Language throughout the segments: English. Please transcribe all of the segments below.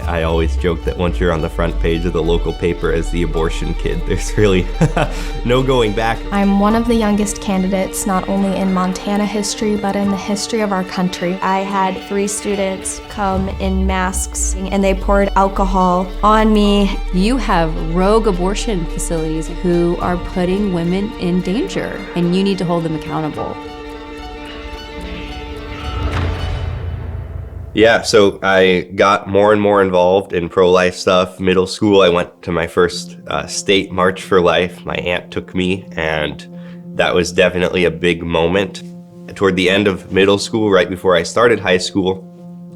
I always joke that once you're on the front page of the local paper as the abortion kid, there's really no going back. I'm one of the youngest candidates, not only in Montana history, but in the history of our country. I had 3 students come in masks and they poured alcohol on me. You have rogue abortion facilities who are putting women in danger, and you need to hold them accountable. Yeah, so I got more and more involved in pro-life stuff. Middle school, I went to my first state March for Life. My aunt took me, and that was definitely a big moment. Toward the end of middle school, right before I started high school,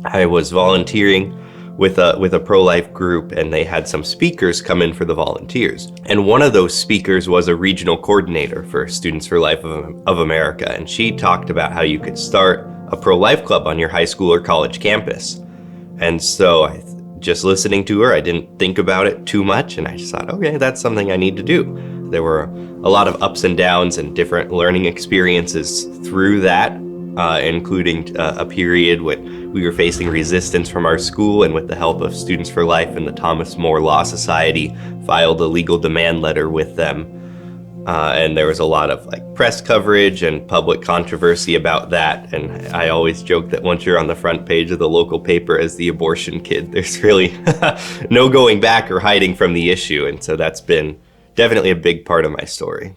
I was volunteering with a pro-life group, and they had some speakers come in for the volunteers. And one of those speakers was a regional coordinator for Students for Life of America, and she talked about how you could start a pro-life club on your high school or college campus. And so just listening to her, I didn't think about it too much, and I just thought, okay, that's something I need to do. There were a lot of ups and downs and different learning experiences through that, including a period when we were facing resistance from our school, and with the help of Students for Life and the Thomas More Law Society, filed a legal demand letter with them. And there was a lot of press coverage and public controversy about that. And I always joke that once you're on the front page of the local paper as the abortion kid, there's really no going back or hiding from the issue. And so that's been definitely a big part of my story.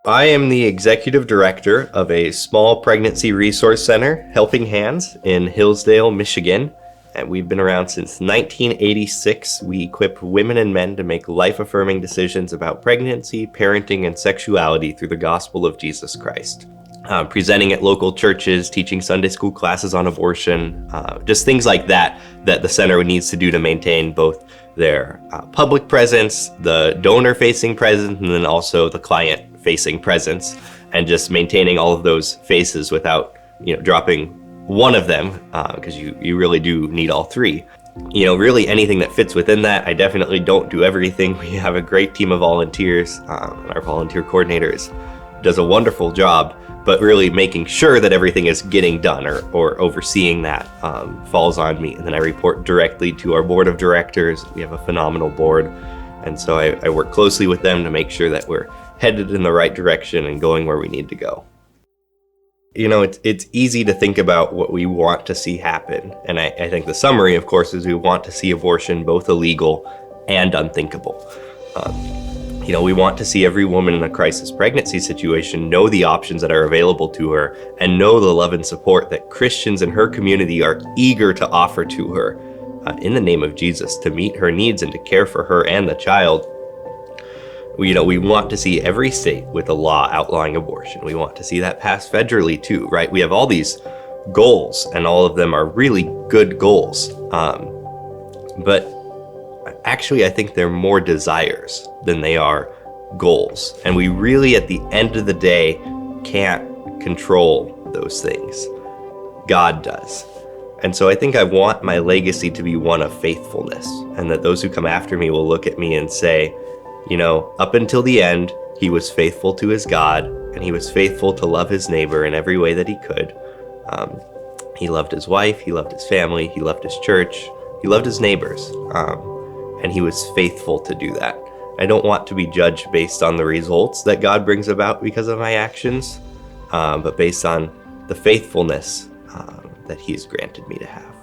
I am the executive director of a small pregnancy resource center, Helping Hands, in Hillsdale, Michigan. And we've been around since 1986. We equip women and men to make life-affirming decisions about pregnancy, parenting, and sexuality through the gospel of Jesus Christ. Presenting at local churches, teaching Sunday school classes on abortion, just things like that the center needs to do to maintain both their public presence, the donor-facing presence, and then also the client-facing presence, and just maintaining all of those faces without, dropping one of them, because you really do need all 3. Really anything that fits within that. I definitely don't do everything. We have a great team of volunteers, and our volunteer coordinator does a wonderful job, but really making sure that everything is getting done or overseeing that falls on me. And then I report directly to our board of directors. We have a phenomenal board, and so I work closely with them to make sure that we're headed in the right direction and going where we need to go. It's easy to think about what we want to see happen. And I think the summary, of course, is we want to see abortion both illegal and unthinkable. We want to see every woman in a crisis pregnancy situation know the options that are available to her and know the love and support that Christians in her community are eager to offer to her in the name of Jesus to meet her needs and to care for her and the child. We want to see every state with a law outlawing abortion. We want to see that passed federally too, right? We have all these goals, and all of them are really good goals. But actually, I think they're more desires than they are goals. And we really, at the end of the day, can't control those things. God does. And so I think I want my legacy to be one of faithfulness, and that those who come after me will look at me and say, up until the end, he was faithful to his God, and he was faithful to love his neighbor in every way that he could. He loved his wife, he loved his family, he loved his church, he loved his neighbors, and he was faithful to do that. I don't want to be judged based on the results that God brings about because of my actions, but based on the faithfulness that he's granted me to have.